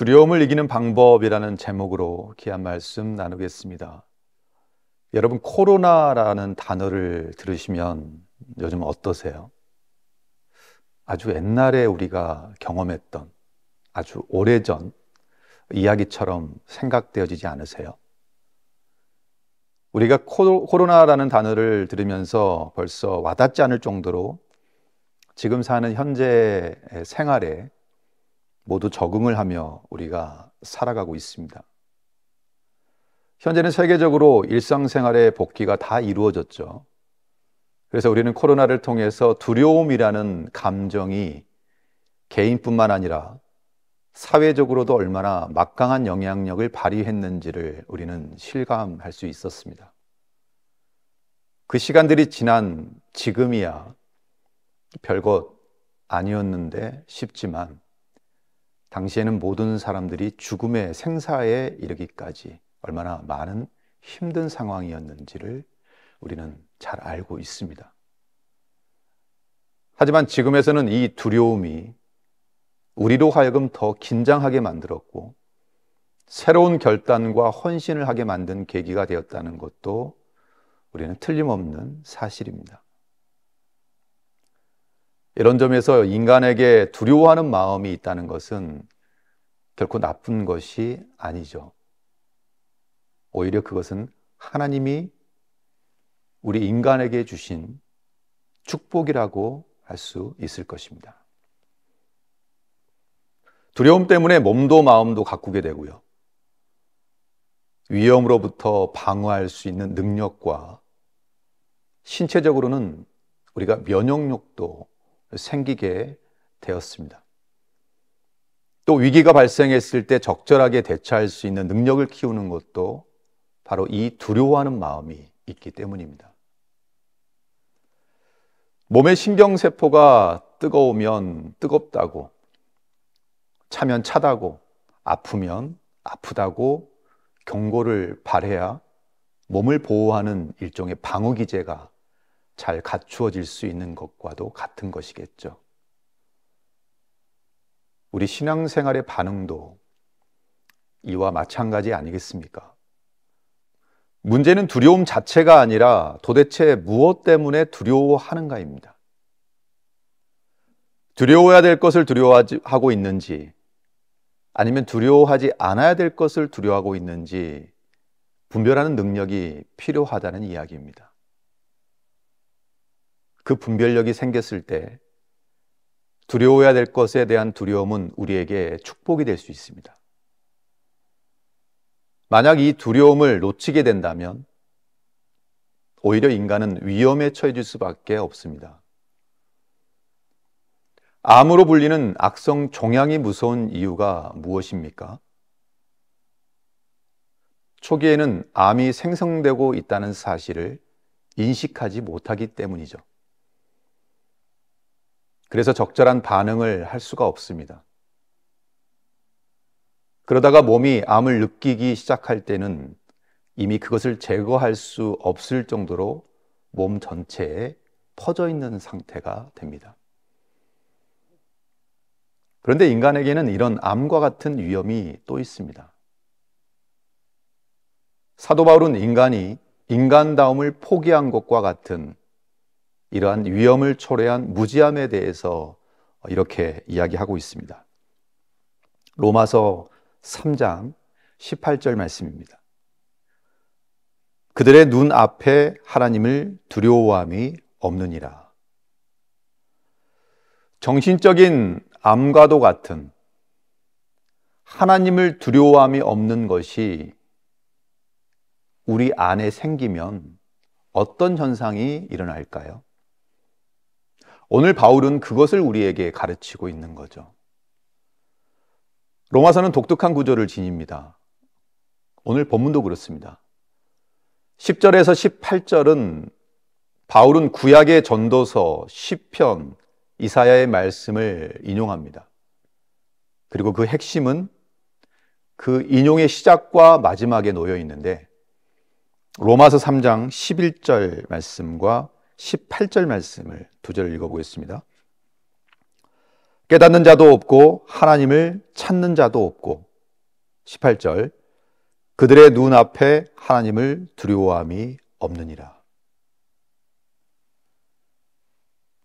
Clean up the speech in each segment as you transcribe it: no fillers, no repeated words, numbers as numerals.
두려움을 이기는 방법이라는 제목으로 귀한 말씀 나누겠습니다. 여러분, 코로나라는 단어를 들으시면 요즘 어떠세요? 아주 옛날에 우리가 경험했던 아주 오래전 이야기처럼 생각되어지지 않으세요? 우리가 코로나라는 단어를 들으면서 벌써 와닿지 않을 정도로 지금 사는 현재 생활에 모두 적응을 하며 우리가 살아가고 있습니다. 현재는 세계적으로 일상생활의 복귀가 다 이루어졌죠. 그래서 우리는 코로나를 통해서 두려움이라는 감정이 개인뿐만 아니라 사회적으로도 얼마나 막강한 영향력을 발휘했는지를 우리는 실감할 수 있었습니다. 그 시간들이 지난 지금이야 별것 아니었는데 싶지만 당시에는 모든 사람들이 죽음의 생사에 이르기까지 얼마나 많은 힘든 상황이었는지를 우리는 잘 알고 있습니다. 하지만 지금에서는 이 두려움이 우리로 하여금 더 긴장하게 만들었고 새로운 결단과 헌신을 하게 만든 계기가 되었다는 것도 우리는 틀림없는 사실입니다. 이런 점에서 인간에게 두려워하는 마음이 있다는 것은 결코 나쁜 것이 아니죠. 오히려 그것은 하나님이 우리 인간에게 주신 축복이라고 할 수 있을 것입니다. 두려움 때문에 몸도 마음도 가꾸게 되고요. 위험으로부터 방어할 수 있는 능력과 신체적으로는 우리가 면역력도 생기게 되었습니다. 또 위기가 발생했을 때 적절하게 대처할 수 있는 능력을 키우는 것도 바로 이 두려워하는 마음이 있기 때문입니다. 몸의 신경세포가 뜨거우면 뜨겁다고, 차면 차다고, 아프면 아프다고 경고를 발해야 몸을 보호하는 일종의 방어기제가 잘 갖추어질 수 있는 것과도 같은 것이겠죠. 우리 신앙생활의 반응도 이와 마찬가지 아니겠습니까? 문제는 두려움 자체가 아니라 도대체 무엇 때문에 두려워하는가입니다. 두려워해야 될 것을 두려워하고 있는지 아니면 두려워하지 않아야 될 것을 두려워하고 있는지 분별하는 능력이 필요하다는 이야기입니다. 그 분별력이 생겼을 때 두려워해야 될 것에 대한 두려움은 우리에게 축복이 될 수 있습니다. 만약 이 두려움을 놓치게 된다면 오히려 인간은 위험에 처해질 수밖에 없습니다. 암으로 불리는 악성 종양이 무서운 이유가 무엇입니까? 초기에는 암이 생성되고 있다는 사실을 인식하지 못하기 때문이죠. 그래서 적절한 반응을 할 수가 없습니다. 그러다가 몸이 암을 느끼기 시작할 때는 이미 그것을 제거할 수 없을 정도로 몸 전체에 퍼져 있는 상태가 됩니다. 그런데 인간에게는 이런 암과 같은 위험이 또 있습니다. 사도 바울은 인간이 인간다움을 포기한 것과 같은 이러한 위험을 초래한 무지함에 대해서 이렇게 이야기하고 있습니다. 로마서 3장 18절 말씀입니다. 그들의 눈 앞에 하나님을 두려워함이 없느니라. 정신적인 암과도 같은 하나님을 두려워함이 없는 것이 우리 안에 생기면 어떤 현상이 일어날까요? 오늘 바울은 그것을 우리에게 가르치고 있는 거죠. 로마서는 독특한 구조를 지닙니다. 오늘 본문도 그렇습니다. 10절에서 18절은 바울은 구약의 전도서, 시편, 이사야의 말씀을 인용합니다. 그리고 그 핵심은 그 인용의 시작과 마지막에 놓여 있는데 로마서 3장 11절 말씀과 18절 말씀을 두 절 읽어보겠습니다. 깨닫는 자도 없고 하나님을 찾는 자도 없고 18절, 그들의 눈앞에 하나님을 두려워함이 없느니라.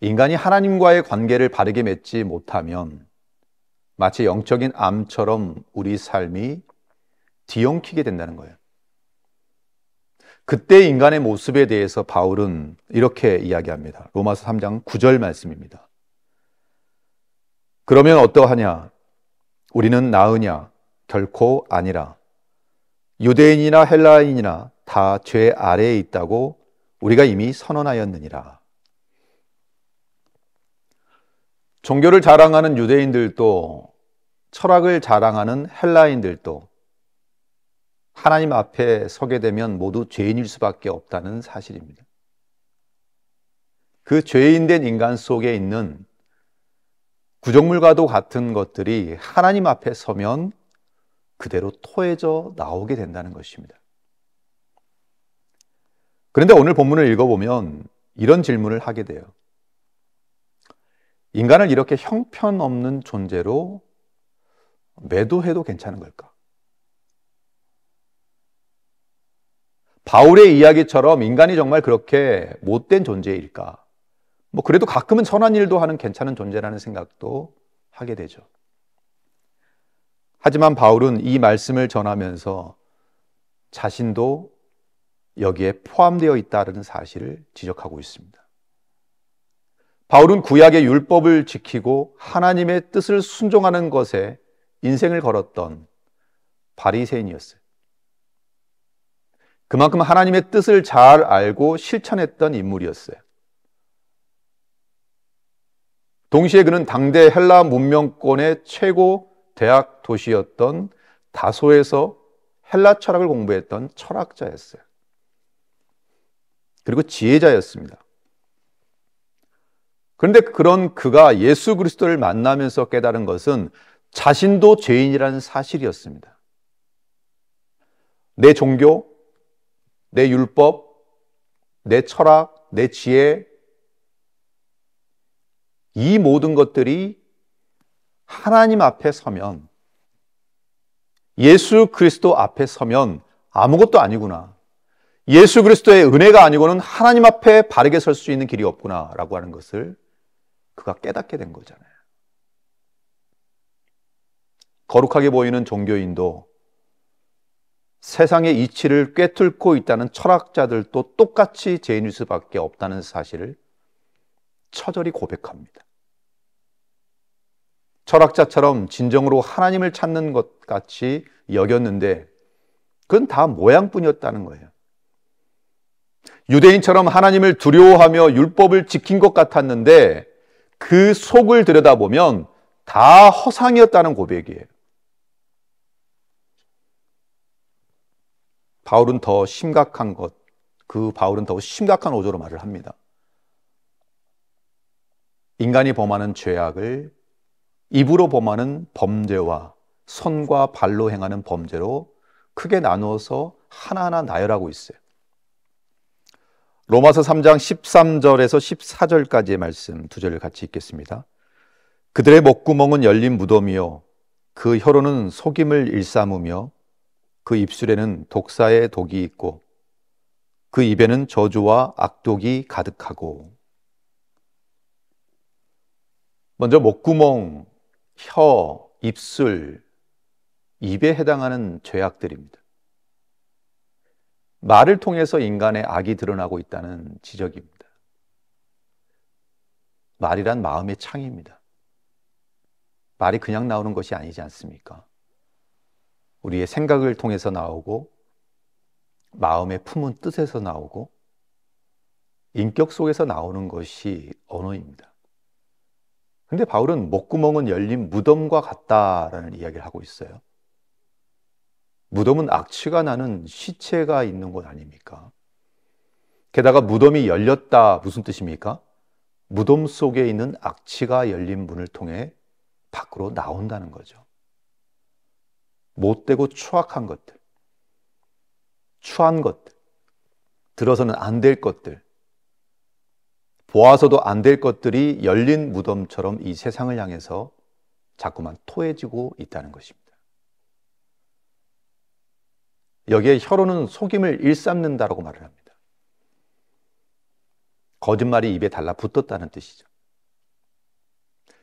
인간이 하나님과의 관계를 바르게 맺지 못하면 마치 영적인 암처럼 우리 삶이 뒤엉키게 된다는 거예요. 그때 인간의 모습에 대해서 바울은 이렇게 이야기합니다. 로마서 3장 9절 말씀입니다. 그러면 어떠하냐? 우리는 나으냐? 결코 아니라. 유대인이나 헬라인이나 다 죄 아래에 있다고 우리가 이미 선언하였느니라. 종교를 자랑하는 유대인들도 철학을 자랑하는 헬라인들도 하나님 앞에 서게 되면 모두 죄인일 수밖에 없다는 사실입니다. 그 죄인된 인간 속에 있는 구정물과도 같은 것들이 하나님 앞에 서면 그대로 토해져 나오게 된다는 것입니다. 그런데 오늘 본문을 읽어보면 이런 질문을 하게 돼요. 인간을 이렇게 형편없는 존재로 매도해도 괜찮은 걸까? 바울의 이야기처럼 인간이 정말 그렇게 못된 존재일까? 그래도 가끔은 선한 일도 하는 괜찮은 존재라는 생각도 하게 되죠. 하지만 바울은 이 말씀을 전하면서 자신도 여기에 포함되어 있다는 사실을 지적하고 있습니다. 바울은 구약의 율법을 지키고 하나님의 뜻을 순종하는 것에 인생을 걸었던 바리새인이었어요. 그만큼 하나님의 뜻을 잘 알고 실천했던 인물이었어요. 동시에 그는 당대 헬라 문명권의 최고 대학 도시였던 다소에서 헬라 철학을 공부했던 철학자였어요. 그리고 지혜자였습니다. 그런데 그런 그가 예수 그리스도를 만나면서 깨달은 것은 자신도 죄인이라는 사실이었습니다. 내 종교, 내 율법, 내 철학, 내 지혜, 이 모든 것들이 하나님 앞에 서면, 예수 그리스도 앞에 서면 아무것도 아니구나. 예수 그리스도의 은혜가 아니고는 하나님 앞에 바르게 설 수 있는 길이 없구나라고 하는 것을 그가 깨닫게 된 거잖아요. 거룩하게 보이는 종교인도 세상의 이치를 꿰뚫고 있다는 철학자들도 똑같이 죄인일 수밖에 없다는 사실을 처절히 고백합니다. 철학자처럼 진정으로 하나님을 찾는 것 같이 여겼는데 그건 다 모양뿐이었다는 거예요. 유대인처럼 하나님을 두려워하며 율법을 지킨 것 같았는데 그 속을 들여다보면 다 허상이었다는 고백이에요. 바울은 더 심각한 바울은 더 심각한 어조로 말을 합니다. 인간이 범하는 죄악을 입으로 범하는 범죄와 손과 발로 행하는 범죄로 크게 나누어서 하나하나 나열하고 있어요. 로마서 3장 13절에서 14절까지의 말씀 두 절을 같이 읽겠습니다. 그들의 목구멍은 열린 무덤이요 그 혀로는 속임을 일삼으며 그 입술에는 독사의 독이 있고 그 입에는 저주와 악독이 가득하고. 먼저 목구멍, 혀, 입술, 입에 해당하는 죄악들입니다. 말을 통해서 인간의 악이 드러나고 있다는 지적입니다. 말이란 마음의 창입니다. 말이 그냥 나오는 것이 아니지 않습니까? 우리의 생각을 통해서 나오고 마음의 품은 뜻에서 나오고 인격 속에서 나오는 것이 언어입니다. 그런데 바울은 목구멍은 열린 무덤과 같다라는 이야기를 하고 있어요. 무덤은 악취가 나는 시체가 있는 곳 아닙니까? 게다가 무덤이 열렸다 무슨 뜻입니까? 무덤 속에 있는 악취가 열린 문을 통해 밖으로 나온다는 거죠. 못되고 추악한 것들, 추한 것들, 들어서는 안 될 것들, 보아서도 안 될 것들이 열린 무덤처럼 이 세상을 향해서 자꾸만 토해지고 있다는 것입니다. 여기에 혀로는 속임을 일삼는다라고 말을 합니다. 거짓말이 입에 달라붙었다는 뜻이죠.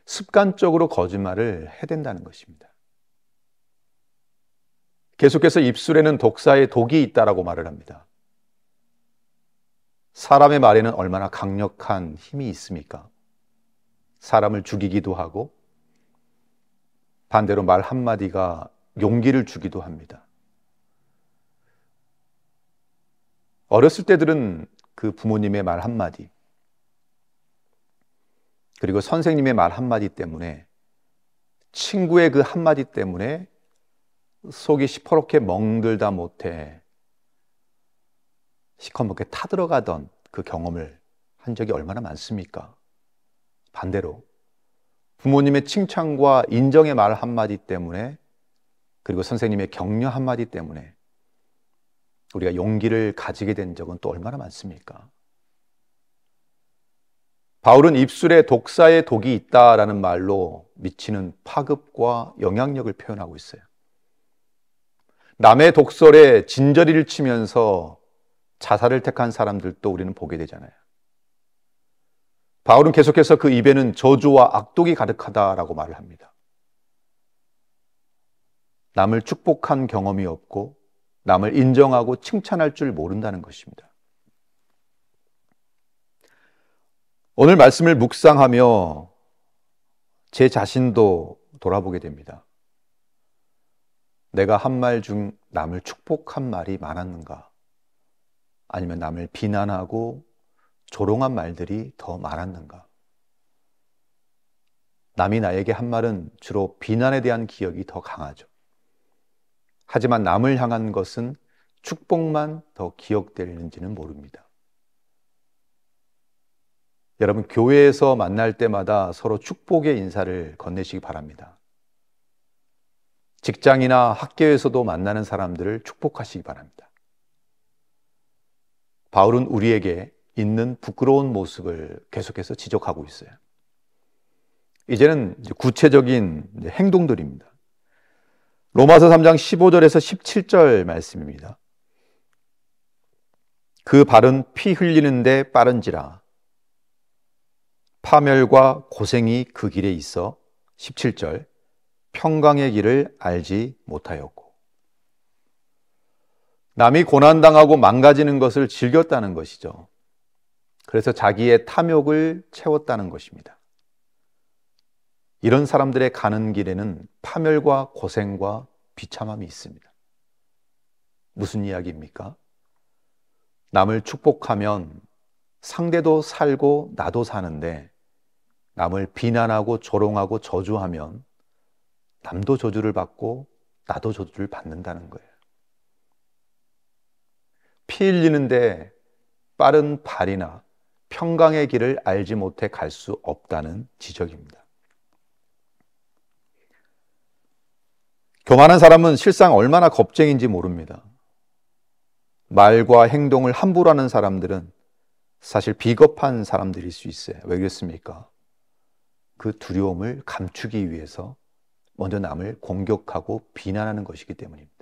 습관적으로 거짓말을 해댄다는 것입니다. 계속해서 입술에는 독사의 독이 있다라고 말을 합니다. 사람의 말에는 얼마나 강력한 힘이 있습니까? 사람을 죽이기도 하고 반대로 말 한마디가 용기를 주기도 합니다. 어렸을 때들은 그 부모님의 말 한마디 그리고 선생님의 말 한마디 때문에 친구의 그 한마디 때문에 속이 시퍼렇게 멍들다 못해 시커멓게 타들어가던 그 경험을 한 적이 얼마나 많습니까? 반대로 부모님의 칭찬과 인정의 말 한마디 때문에 그리고 선생님의 격려 한마디 때문에 우리가 용기를 가지게 된 적은 또 얼마나 많습니까? 바울은 입술에 독사의 독이 있다라는 말로 미치는 파급과 영향력을 표현하고 있어요. 남의 독설에 진저리를 치면서 자살을 택한 사람들도 우리는 보게 되잖아요. 바울은 계속해서 그 입에는 저주와 악독이 가득하다라고 말을 합니다. 남을 축복한 경험이 없고 남을 인정하고 칭찬할 줄 모른다는 것입니다. 오늘 말씀을 묵상하며 제 자신도 돌아보게 됩니다. 내가 한 말 중 남을 축복한 말이 많았는가? 아니면 남을 비난하고 조롱한 말들이 더 많았는가? 남이 나에게 한 말은 주로 비난에 대한 기억이 더 강하죠. 하지만 남을 향한 것은 축복만 더 기억되는지는 모릅니다. 여러분, 교회에서 만날 때마다 서로 축복의 인사를 건네시기 바랍니다. 직장이나 학교에서도 만나는 사람들을 축복하시기 바랍니다. 바울은 우리에게 있는 부끄러운 모습을 계속해서 지적하고 있어요. 이제는 구체적인 행동들입니다. 로마서 3장 15절에서 17절 말씀입니다. 그 발은 피 흘리는데 빠른지라 파멸과 고생이 그 길에 있어 17절 평강의 길을 알지 못하였고 남이 고난당하고 망가지는 것을 즐겼다는 것이죠. 그래서 자기의 탐욕을 채웠다는 것입니다. 이런 사람들의 가는 길에는 파멸과 고생과 비참함이 있습니다. 무슨 이야기입니까? 남을 축복하면 상대도 살고 나도 사는데 남을 비난하고 조롱하고 저주하면 남도 저주를 받고 나도 저주를 받는다는 거예요. 피 흘리는데 빠른 발이나 평강의 길을 알지 못해 갈 수 없다는 지적입니다. 교만한 사람은 실상 얼마나 겁쟁인지 모릅니다. 말과 행동을 함부로 하는 사람들은 사실 비겁한 사람들일 수 있어요. 왜 그렇습니까? 그 두려움을 감추기 위해서 먼저 남을 공격하고 비난하는 것이기 때문입니다.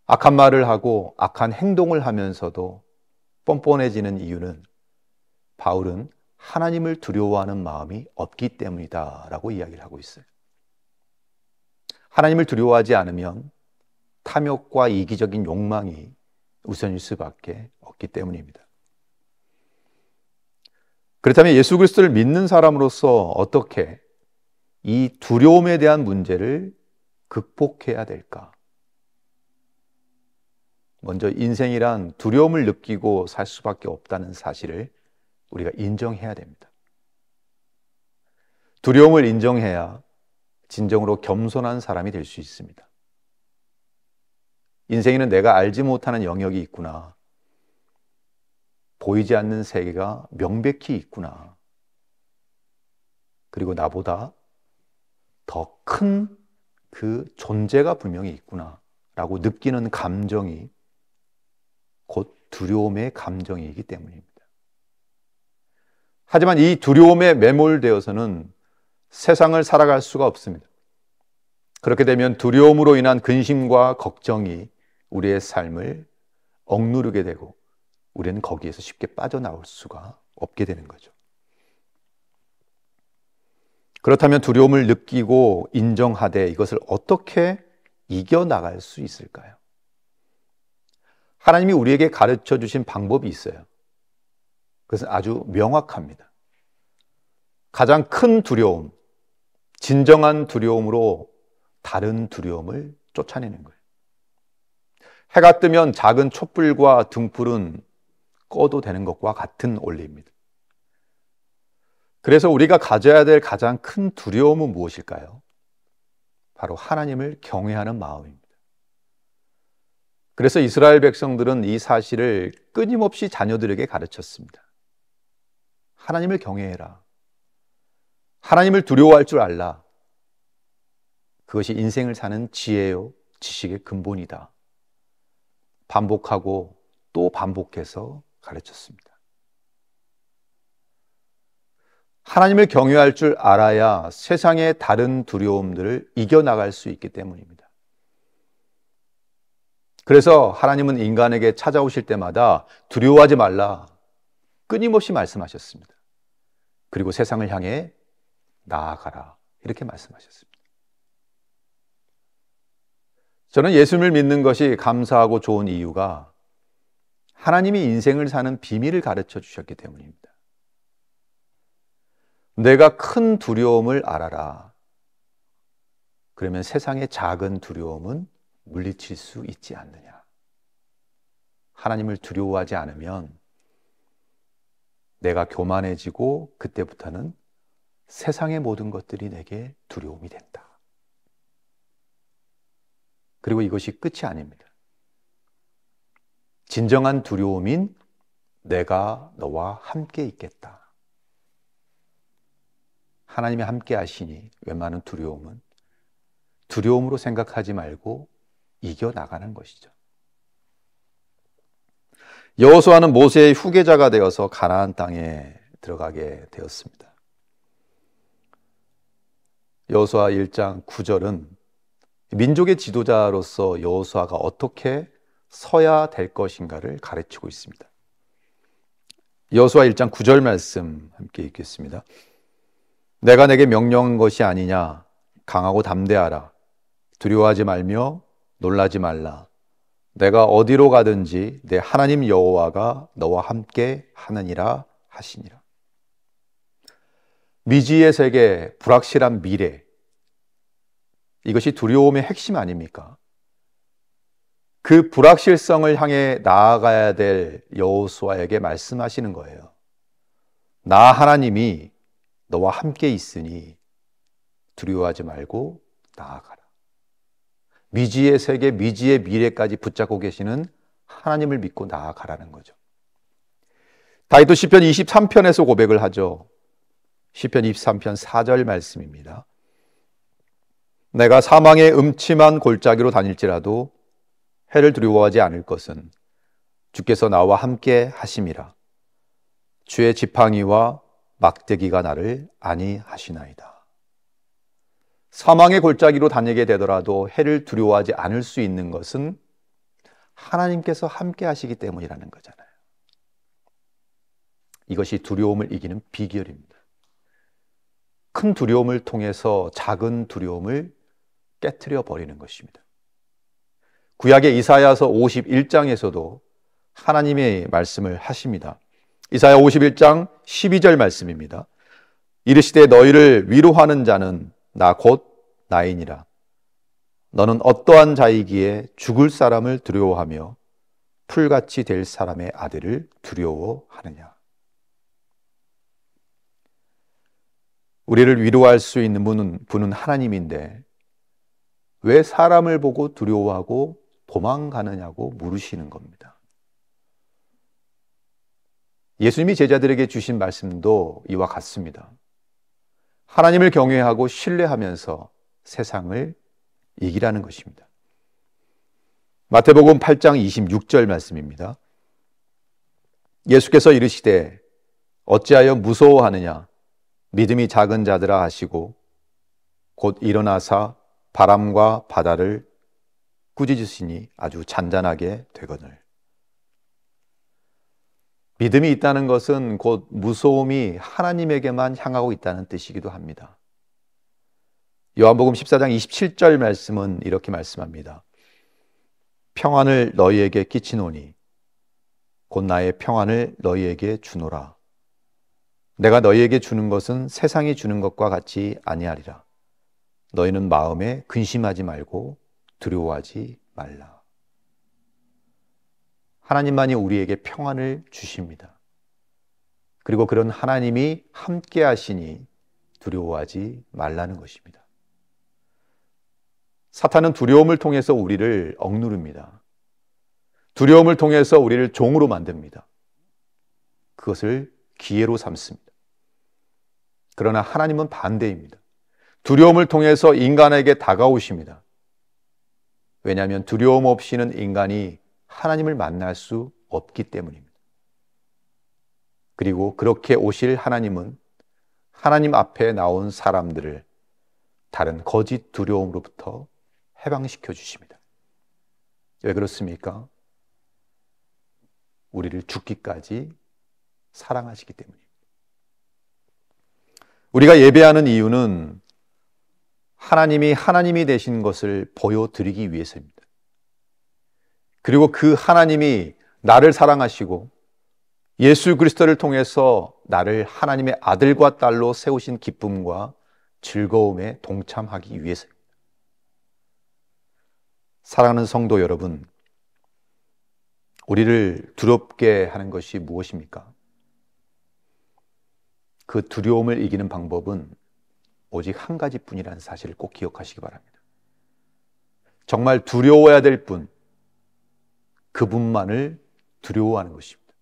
악한 말을 하고 악한 행동을 하면서도 뻔뻔해지는 이유는 바울은 하나님을 두려워하는 마음이 없기 때문이다 라고 이야기를 하고 있어요. 하나님을 두려워하지 않으면 탐욕과 이기적인 욕망이 우선일 수밖에 없기 때문입니다. 그렇다면 예수 그리스도를 믿는 사람으로서 어떻게 이 두려움에 대한 문제를 극복해야 될까? 먼저 인생이란 두려움을 느끼고 살 수밖에 없다는 사실을 우리가 인정해야 됩니다. 두려움을 인정해야 진정으로 겸손한 사람이 될 수 있습니다. 인생에는 내가 알지 못하는 영역이 있구나. 보이지 않는 세계가 명백히 있구나. 그리고 나보다 더 큰 그 존재가 분명히 있구나 라고 느끼는 감정이 곧 두려움의 감정이기 때문입니다. 하지만 이 두려움에 매몰되어서는 세상을 살아갈 수가 없습니다. 그렇게 되면 두려움으로 인한 근심과 걱정이 우리의 삶을 억누르게 되고 우리는 거기에서 쉽게 빠져나올 수가 없게 되는 거죠. 그렇다면 두려움을 느끼고 인정하되 이것을 어떻게 이겨나갈 수 있을까요? 하나님이 우리에게 가르쳐 주신 방법이 있어요. 그것은 아주 명확합니다. 가장 큰 두려움, 진정한 두려움으로 다른 두려움을 쫓아내는 거예요. 해가 뜨면 작은 촛불과 등불은 꺼도 되는 것과 같은 원리입니다. 그래서 우리가 가져야 될 가장 큰 두려움은 무엇일까요? 바로 하나님을 경외하는 마음입니다. 그래서 이스라엘 백성들은 이 사실을 끊임없이 자녀들에게 가르쳤습니다. 하나님을 경외해라. 하나님을 두려워할 줄 알라. 그것이 인생을 사는 지혜요, 지식의 근본이다. 반복하고 또 반복해서 가르쳤습니다. 하나님을 경외할 줄 알아야 세상의 다른 두려움들을 이겨나갈 수 있기 때문입니다. 그래서 하나님은 인간에게 찾아오실 때마다 두려워하지 말라 끊임없이 말씀하셨습니다. 그리고 세상을 향해 나아가라 이렇게 말씀하셨습니다. 저는 예수님을 믿는 것이 감사하고 좋은 이유가 하나님이 인생을 사는 비밀을 가르쳐 주셨기 때문입니다. 내가 큰 두려움을 알아라. 그러면 세상의 작은 두려움은 물리칠 수 있지 않느냐. 하나님을 두려워하지 않으면 내가 교만해지고 그때부터는 세상의 모든 것들이 내게 두려움이 된다. 그리고 이것이 끝이 아닙니다. 진정한 두려움인 내가 너와 함께 있겠다. 하나님이 함께 하시니 웬만한 두려움은 두려움으로 생각하지 말고 이겨나가는 것이죠. 여호수아는 모세의 후계자가 되어서 가나안 땅에 들어가게 되었습니다. 여호수아 1장 9절은 민족의 지도자로서 여호수아가 어떻게 서야 될 것인가를 가르치고 있습니다. 여호수아 1장 9절 말씀 함께 읽겠습니다. 내가 내게 명령한 것이 아니냐. 강하고 담대하라. 두려워하지 말며 놀라지 말라. 내가 어디로 가든지 내 하나님 여호와가 너와 함께 하느니라 하시니라. 미지의 세계, 불확실한 미래, 이것이 두려움의 핵심 아닙니까? 그 불확실성을 향해 나아가야 될 여호수아에게 말씀하시는 거예요. 나 하나님이 너와 함께 있으니 두려워하지 말고 나아가라. 미지의 세계, 미지의 미래까지 붙잡고 계시는 하나님을 믿고 나아가라는 거죠. 다윗도 시편 23편에서 고백을 하죠. 시편 23편 4절 말씀입니다. 내가 사망의 음침한 골짜기로 다닐지라도 해를 두려워하지 않을 것은 주께서 나와 함께 하심이라. 주의 지팡이와 막대기가 나를 안위하시나이다. 사망의 골짜기로 다니게 되더라도 해를 두려워하지 않을 수 있는 것은 하나님께서 함께 하시기 때문이라는 거잖아요. 이것이 두려움을 이기는 비결입니다. 큰 두려움을 통해서 작은 두려움을 깨트려 버리는 것입니다. 구약의 이사야서 51장에서도 하나님의 말씀을 하십니다. 이사야 51장 12절 말씀입니다. 이르시되 너희를 위로하는 자는 나 곧 나이니라. 너는 어떠한 자이기에 죽을 사람을 두려워하며 풀같이 될 사람의 아들을 두려워하느냐. 우리를 위로할 수 있는 분은 하나님인데 왜 사람을 보고 두려워하고 도망가느냐고 물으시는 겁니다. 예수님이 제자들에게 주신 말씀도 이와 같습니다. 하나님을 경외하고 신뢰하면서 세상을 이기라는 것입니다. 마태복음 8장 26절 말씀입니다. 예수께서 이르시되 어찌하여 무서워하느냐. 믿음이 작은 자들아 하시고 곧 일어나사 바람과 바다를 꾸짖으시니 아주 잔잔하게 되거늘. 믿음이 있다는 것은 곧 무서움이 하나님에게만 향하고 있다는 뜻이기도 합니다. 요한복음 14장 27절 말씀은 이렇게 말씀합니다. 평안을 너희에게 끼치노니 곧 나의 평안을 너희에게 주노라. 내가 너희에게 주는 것은 세상이 주는 것과 같이 아니하리라. 너희는 마음에 근심하지 말고 두려워하지 말라. 하나님만이 우리에게 평안을 주십니다. 그리고 그런 하나님이 함께 하시니 두려워하지 말라는 것입니다. 사탄은 두려움을 통해서 우리를 억누릅니다. 두려움을 통해서 우리를 종으로 만듭니다. 그것을 기회로 삼습니다. 그러나 하나님은 반대입니다. 두려움을 통해서 인간에게 다가오십니다. 왜냐하면 두려움 없이는 인간이 하나님을 만날 수 없기 때문입니다. 그리고 그렇게 오실 하나님은 하나님 앞에 나온 사람들을 다른 거짓 두려움으로부터 해방시켜 주십니다. 왜 그렇습니까? 우리를 죽기까지 사랑하시기 때문입니다. 우리가 예배하는 이유는 하나님이 하나님이 되신 것을 보여드리기 위해서입니다. 그리고 그 하나님이 나를 사랑하시고 예수 그리스도를 통해서 나를 하나님의 아들과 딸로 세우신 기쁨과 즐거움에 동참하기 위해서입니다. 사랑하는 성도 여러분, 우리를 두렵게 하는 것이 무엇입니까? 그 두려움을 이기는 방법은 오직 한 가지뿐이라는 사실을 꼭 기억하시기 바랍니다. 정말 두려워야 될 분, 그분만을 두려워하는 것입니다.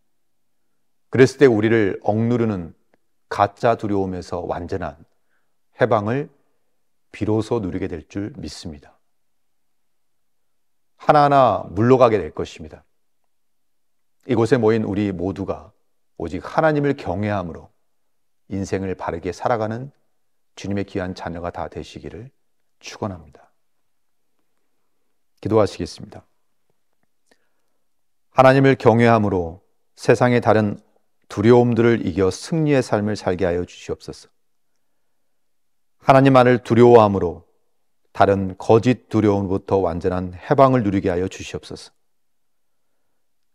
그랬을 때 우리를 억누르는 가짜 두려움에서 완전한 해방을 비로소 누리게 될 줄 믿습니다. 하나하나 물러가게 될 것입니다. 이곳에 모인 우리 모두가 오직 하나님을 경외함으로 인생을 바르게 살아가는 주님의 귀한 자녀가 다 되시기를 축원합니다. 기도하시겠습니다. 하나님을 경외함으로 세상의 다른 두려움들을 이겨 승리의 삶을 살게 하여 주시옵소서. 하나님만을 두려워함으로 다른 거짓 두려움부터 완전한 해방을 누리게 하여 주시옵소서.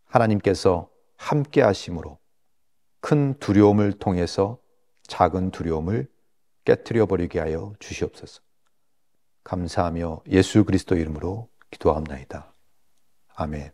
하나님께서 함께 하심으로 큰 두려움을 통해서 작은 두려움을 깨트려 버리게 하여 주시옵소서. 감사하며 예수 그리스도 이름으로 기도하옵나이다. 아멘.